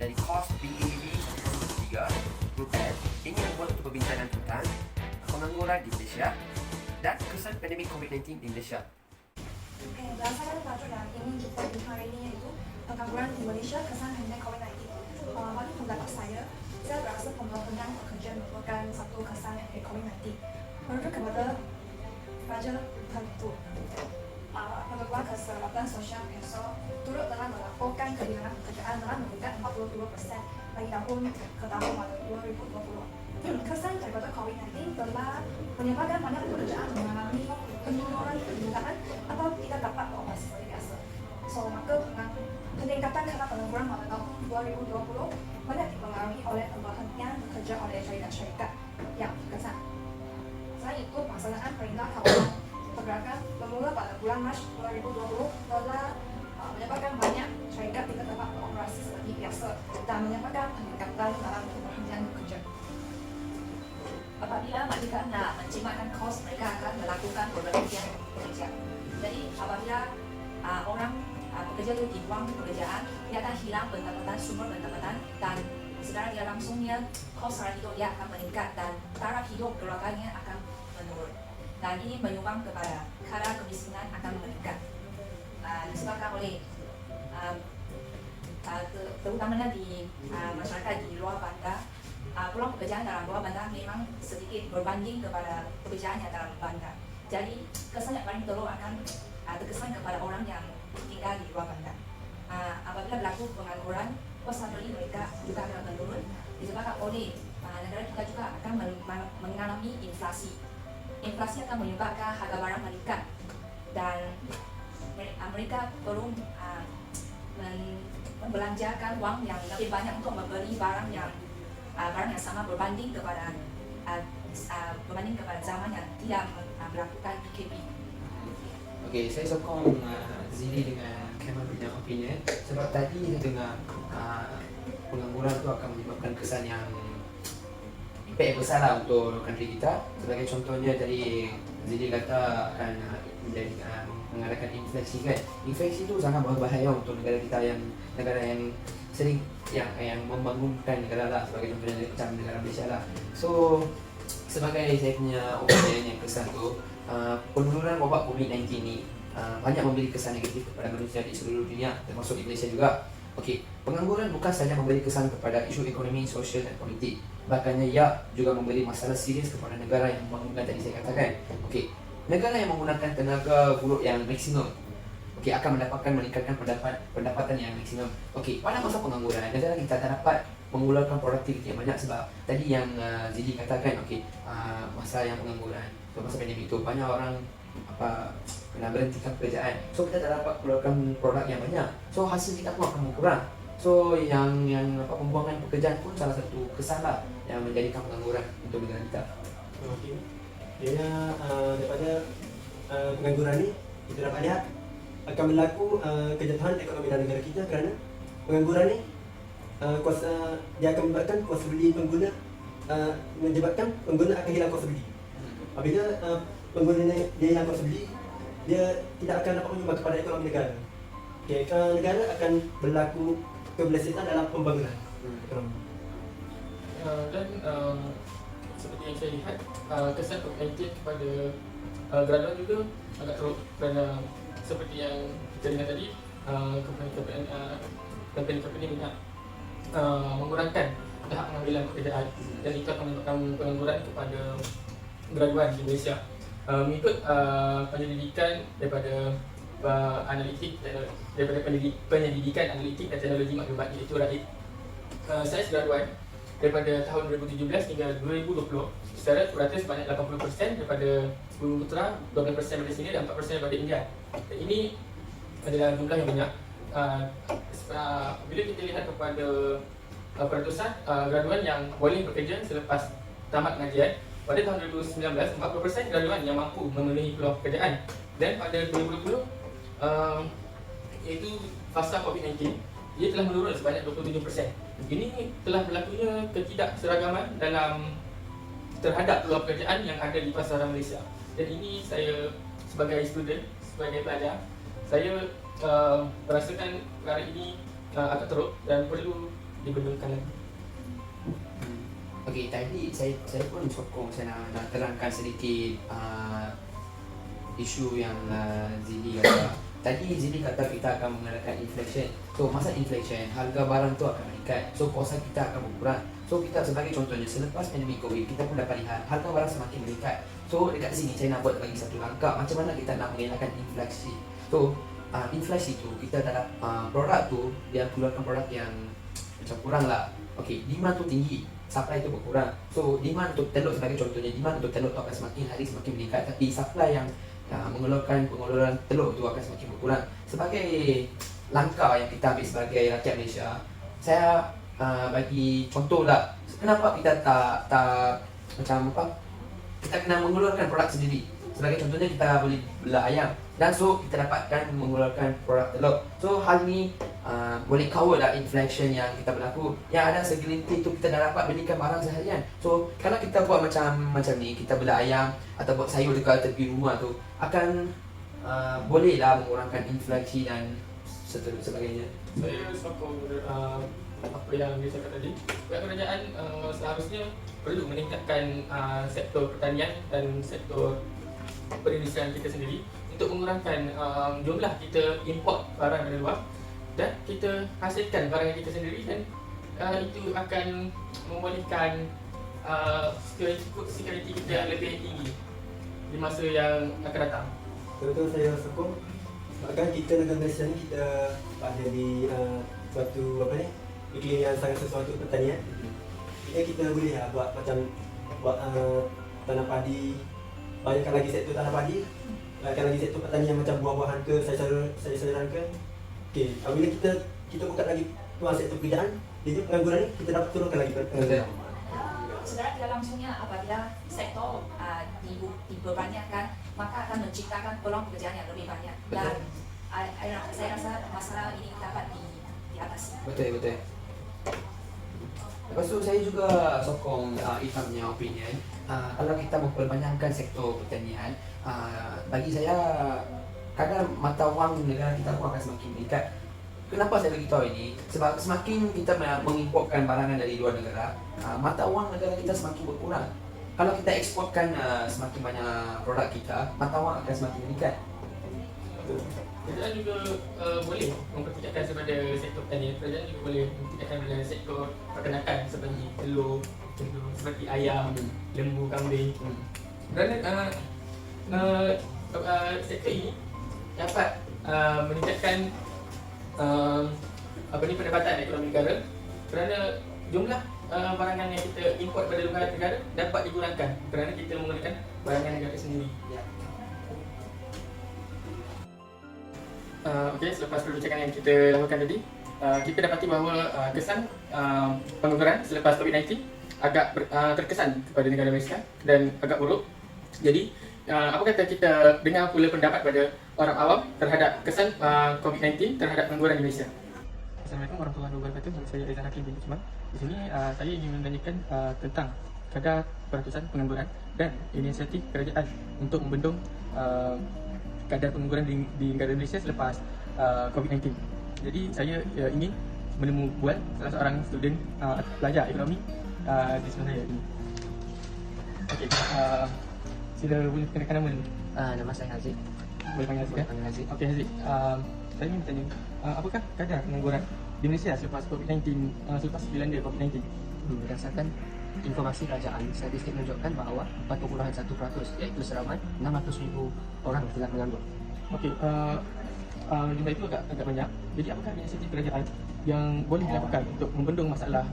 dari kos PEB 3 Grup N ini membuat untuk perbincangan tentang pengangguran di Malaysia dan kesan pandemik COVID-19 di Malaysia. Berdasarkan tajuk yang ingin kita bincang hari ini iaitu pengangguran di Malaysia kesan pandemik COVID-19. Bagi pendapat saya berasa pembangunan pekerja merupakan satu kesan pandemik COVID-19. Merujuk kepada Raja Tentu, Pengeluaran Keselamatan Sosial PESO turut telah melaporkan kehilangan pekerjaan dalam meningkat 42% dari tahun ke tahun 2020. Kesan daripada COVID-19 telah menyebabkan banyak pekerjaan mengalami penurunan permintaan atau tidak dapat beroperasi seperti biasa. Maka peningkatan kerana pengangguran pada tahun 2020 banyak dipengaruhi oleh pemberhentian bekerja oleh syarikat-syarikat yang berkesan. Selain itu, pelaksanaan Perintah Kawalan Pergerakan bermula pada bulan Mac 2020 telah menyebabkan banyak syarikat tidak dapat beroperasi seperti biasa dan menyebabkan peningkatan dalam pemberhentian bekerja. Apabila majikan nak menjimatkan kos, mereka akan melakukan pemberhentian pekerja. Jadi apabila orang pekerja itu dibuang pekerjaan, dia akan hilang pendapatan, sumber pendapatan, dan secara tidak langsungnya kos sara hidup dia akan meningkat dan taraf hidup keluarganya akan menurun. Dan ini menyumbang kepada kadar kemiskinan akan meningkat. Disebabkan oleh terutamanya di masyarakat di luar bandar, peluang pekerjaan dalam luar bandar memang sedikit berbanding kepada pekerjaan yang dalam bandar. Jadi kesan yang paling teruk akan terkesan kepada orang yang tinggal di luar bandar. Apabila berlaku pengangguran, kos beli mereka juga akan menurun. Disebabkan oleh negara kita juga akan mengalami inflasi. Inflasi akan menyebabkan harga barang meningkat dan mereka perlu membelanjakan wang yang lebih banyak untuk membeli barang yang sama berbanding kepada zaman yang tidak melakukan PKP. Okey, saya sokong Zili dengan Kamal punya opinion sebab tadi saya dengar pengangguran tu akan menyebabkan kesan yang impact yang besar lah untuk country kita. Sebagai contohnya tadi Zili kata akan mengadakan inflasi kan. Inflasi tu sangat berbahaya untuk negara kita yang sering yang membangunkan negara lah, sebagai contohnya macam negara Malaysia lah. So sebagai saya punya opinion yang kesan tu, penurunan wabak COVID-19 ni banyak memberi kesan negatif kepada manusia di seluruh dunia, termasuk di Malaysia juga. Okey, pengangguran bukan sahaja memberi kesan kepada isu ekonomi, sosial dan politik, bahkannya ia juga memberi masalah serius kepada negara yang membangunkan tadi saya katakan. Okey, negara yang menggunakan tenaga buruh yang maksimum akan meningkatkan pendapatan yang maksimum. Okey, pada masa pengangguran, negara kita tak dapat mengeluarkan produktiviti yang banyak sebab tadi yang Zili katakan, masa yang pengangguran, masa pandemik itu banyak orang kena berhentikan pekerjaan. So kita tak dapat keluarkan produk yang banyak. So hasil kita pun akan berkurang. So yang pembuangan pekerjaan pun salah satu kesan lah yang menjadikan pengangguran untuk negara kita. Okey. Dia daripada pengangguran ni kita dapat lihat akan berlaku kejatuhan ekonomi dalam negara kita kerana pengangguran ni dia akan menyebabkan kuasa beli pengguna menyebabkan pengguna akan hilang kuasa beli. Apabila pengguna dia hilang kuasa beli, dia tidak akan dapat menyumbang kepada ekonomi negara. Okay, negara akan berlaku keberlesitan dalam pembangunan ekonomi. Dan seperti yang saya lihat, kesan COVID-19 kepada graduan juga agak teruk kerana seperti yang kita dengar tadi, company banyak mengurangkan tahap pengambilan pekerjaan dan itu akan menyebabkan pengangguran kepada graduan di Malaysia. Mengikut penyelidikan daripada penyelidikan analitik dan teknologi maklumat iaitu RAID, saya graduan daripada tahun 2017 hingga 2020 secara purata sebanyak 80% daripada Bumi Putera, 12% daripada sini dan 4% daripada India. Dan ini adalah jumlah yang banyak. Bila kita lihat kepada peratusan graduan yang boleh bekerja selepas tamat pengajian, pada tahun 2019, 40% graduan yang mampu memenuhi peluang pekerjaan, dan pada 2020 iaitu fasa COVID-19, ia telah menurun sebanyak 27%. Ini telah berlakunya ketidakseragaman dalam terhadap peluang pekerjaan yang ada di pasaran Malaysia. Dan ini saya sebagai student, sebagai pelajar, saya merasakan perkara ini agak teruk dan perlu dibendungkan lagi. Okey, tadi saya pun sokong, saya nak terangkan sedikit isu yang Zili kata. Tadi Zili kata kita akan mengalahkan inflation. So masa inflation, harga barang tu akan meningkat. So kuasa kita akan berkurang. So kita sebagai contohnya, selepas pandemik COVID, kita pun dapat lihat harga barang semakin meningkat. So dekat sini saya nak buat lagi satu langkah, macam mana kita nak mengelakkan inflasi. So inflasi tu, kita dalam produk tu, dia keluarkan produk yang macam kurang lah. Okey, demand tu tinggi, supply tu berkurang. So demand untuk telur sebagai contohnya, demand untuk telur tu akan semakin hari semakin meningkat, tapi supply yang pengeluaran telur tu akan semakin berkurang. Sebagai langkah yang kita ambil sebagai rakyat Malaysia, saya bagi contoh lah, kenapa kita tak macam apa, kita kena mengeluarkan produk sendiri. Sebagai contohnya, kita boleh belah ayam dan so kita dapatkan mengeluarkan produk telur. So hal ni boleh cover lah inflation yang kita berlaku. Yang ada segelintir tu kita dah dapat belikan barang seharian. So kalau kita buat macam ni, kita belah ayam atau buat sayur dekat tepi rumah tu, akan boleh lah mengurangkan inflasi dan sebagainya. Saya sokong apa yang dia cakap tadi. Pihak kerajaan seharusnya perlu meningkatkan sektor pertanian dan sektor perindustrian kita sendiri untuk mengurangkan jumlah kita import barang dari luar dan kita hasilkan barang yang kita sendiri, dan itu akan membolehkan security kita lebih tinggi di masa yang akan datang. Betul, saya sokong. Bahkan kita negara Malaysia ni kita ada di suatu iklim yang sangat sesuai untuk pertanian. Kita boleh buat macam tanam padi, banyakkan lagi sektor tanam padi, banyakkan lagi sektor pertanian macam buah-buahan ke, sayur-sayuran ke. Okey, apabila kita buka lagi sektor pekerjaan, jadi pengangguran ni kita dapat turunkan lagi pengangguran. Secara tidak langsungnya, apabila sektor diperbanyakkan, maka akan menciptakan peluang pekerjaan yang lebih banyak. Dan saya rasa masalah ini dapat diatasi. Betul. Lepas tu saya juga sokong Itamnya opinion. Kalau kita memperbanyakkan sektor pertanian, bagi saya kadang mata wang negara kita pun akan semakin meningkat. Kenapa saya beritahu ini? Sebab semakin kita mengimportkan barangan dari luar negara, mata wang negara kita semakin berkurang. Kalau kita eksportkan semakin banyak produk kita, mata wang akan semakin meningkat. Kerajaan juga boleh mempertingkatkan kepada sektor pertanian. Kerajaan juga boleh mempertingkatkan kepada sektor peternakan seperti telur, seperti ayam, lembu, kambing. Kerana sektor ini dapat meningkatkan pendapatan ekonomi negara, kerana jumlah barangan yang kita import pada luar negara dapat dikurangkan kerana kita menggunakan barangan negara sendiri. Okey, selepas perbincangan yang kita lakukan tadi, kita dapati bahawa kesan pengangguran selepas COVID-19 agak terkesan kepada negara Malaysia dan agak buruk. Jadi, apa kata kita dengar pula pendapat pada orang awam terhadap kesan COVID-19 terhadap pengangguran di Malaysia. Assalamualaikum warahmatullahi wabarakatuh. Saya Aizan Hakim bin Usman. Di sini saya ingin menanyakan tentang kadar peratusan pengangguran dan inisiatif kerajaan untuk membendung kadar pengangguran di negara Malaysia selepas COVID-19. Jadi saya ingin buat salah seorang student pelajar ekonomi di sebelah saya ini. Okey, sila boleh kenalkan nama dulu. Nama saya Haziq. Boleh panggil Haziq kan? Okey Haziq, saya ingin bertanya, apakah kadar pengangguran di Malaysia selepas COVID-19, selepas dilanda COVID-19? Berdasarkan informasi kerajaan, statistik menunjukkan bahawa 40.1% iaitu seramai 600,000 orang telah menganggur. Okey, jumlah itu agak banyak. Jadi apakah inisiatif kerajaan yang boleh dilakukan untuk membendung masalah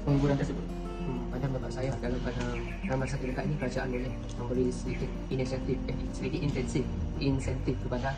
pengangguran tersebut? Pada pendapat saya, kalau pada masa dekat ini kerajaan boleh memberi sedikit inisiatif, sedikit insentif kepada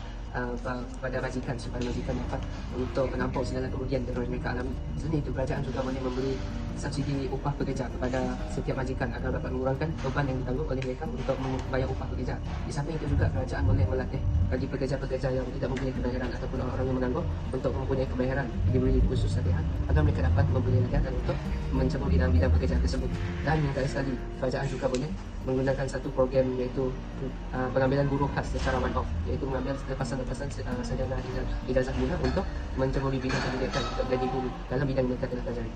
majikan supaya majikan dapat untuk menampung segala kerugian yang mereka alami. Selain itu, kerajaan juga boleh memberi subsidi upah pekerja kepada setiap majikan agar dapat mengurangkan beban yang ditanggung oleh mereka untuk membayar upah pekerja. Di samping itu juga kerajaan boleh melatih bagi pekerja-pekerja yang tidak mempunyai kebayaran ataupun orang-orang yang menganggur untuk mempunyai kebayaran, diberi khusus latihan agar mereka dapat mempunyai latihan dan untuk menceburi dalam bidang pekerjaan tersebut. Dan yang terakhir sekali, kerajaan juga boleh menggunakan satu program iaitu pengambilan buruh khas secara one-off, iaitu mengambil lepasan-lepasan sarjana ijazah guna untuk menceburi bidang pendidikan untuk menjadi guru dalam bidang mereka telah pelajari.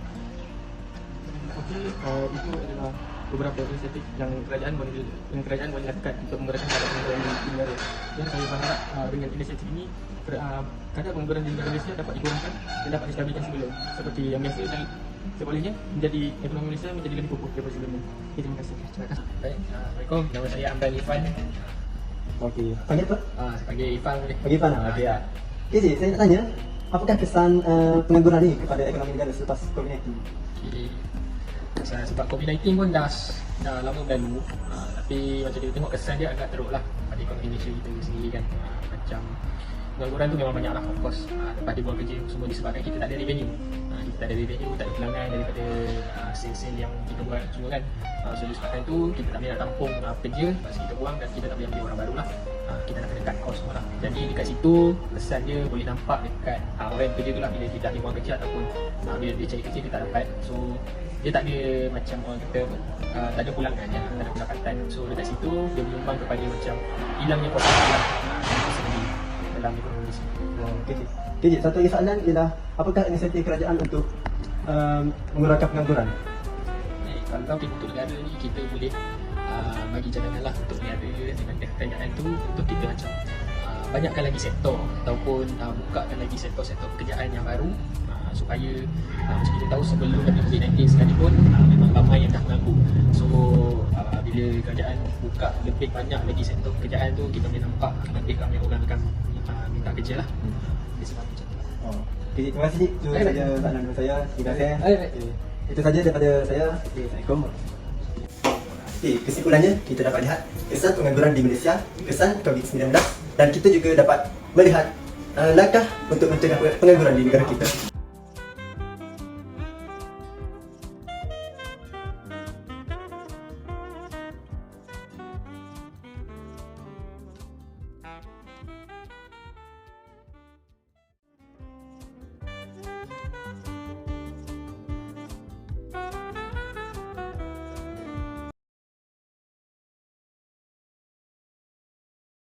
Okey, itu adalah beberapa inisiatif yang kerajaan boleh lakukan untuk menggerakkan pengangguran di negara. Dan saya berharap dengan inisiatif ini kadar pengangguran di negara Malaysia dapat dikurangkan dan dapat distabilkan sebelum seperti yang biasa, dan sebolehnya menjadi ekonomi Malaysia menjadi lebih kokoh daripada sebelumnya. Okay, terima kasih. Terima kasih. Baik, Assalamualaikum. Nama saya Amran Irfan. Okey. Panggil apa? Saya panggil Irfan boleh. Panggil Irfan. Okey ya. Okey, Cik, saya nak tanya, apakah kesan pengangguran ni kepada ekonomi negara selepas COVID-19? Okay. Sebab COVID-19 pun dah lama berlalu, tapi macam kita tengok kesan dia agak teruk lah pada ekonomi Malaysia kita sendiri kan. Macam pengangguran tu memang banyak lah, of course. Tempat dia buang kerja semua disebabkan kita tak ada revenue. Kita tak ada revenue, tak ada pulangan daripada sale-sale yang kita buat semua kan. So disebabkan tu kita tak boleh nak tampung pekerja, lepas kita buang dan kita tak boleh ambil orang baru lah. Kita nak kena cut cost semua lah. Jadi dekat situ kesan dia boleh nampak dekat orang yang kerja tu lah, bila dia dah buang kerja ataupun bila dia cari kerja dia tak dapat. So dia tak ada macam orang kata tak ada pulangan, tak ada pendapatan. So dekat situ dia menyumbang kepada macam hilangnya kuasa lah dalam ekonomi Malaysia. Okey, Cik. Okey, Cik, satu lagi soalan ialah apakah inisiatif kerajaan untuk mengurangkan pengangguran? Kalau untuk negara ni kita boleh bagi cadangan lah untuk negara dengan kerajaan tu untuk kita macam banyakkan lagi sektor ataupun bukakan lagi sektor-sektor pekerjaan yang baru supaya macam kita tahu sebelum COVID-19 sekalipun memang ramai yang dah menganggur. So bila kerajaan buka lebih banyak lagi sektor pekerjaan tu, kita boleh nampak lebih ramai orang akan minta kerja lah. Sebab macam tu. Okay, terima kasih, Cik. Itu saja soalan daripada saya. Terima kasih. Okay. Itu saja daripada saya. Okay, Assalamualaikum. Okay, kesimpulannya kita dapat lihat kesan pengangguran di Malaysia, kesan COVID-19, dan kita juga dapat melihat langkah untuk mencegah pengangguran di negara kita.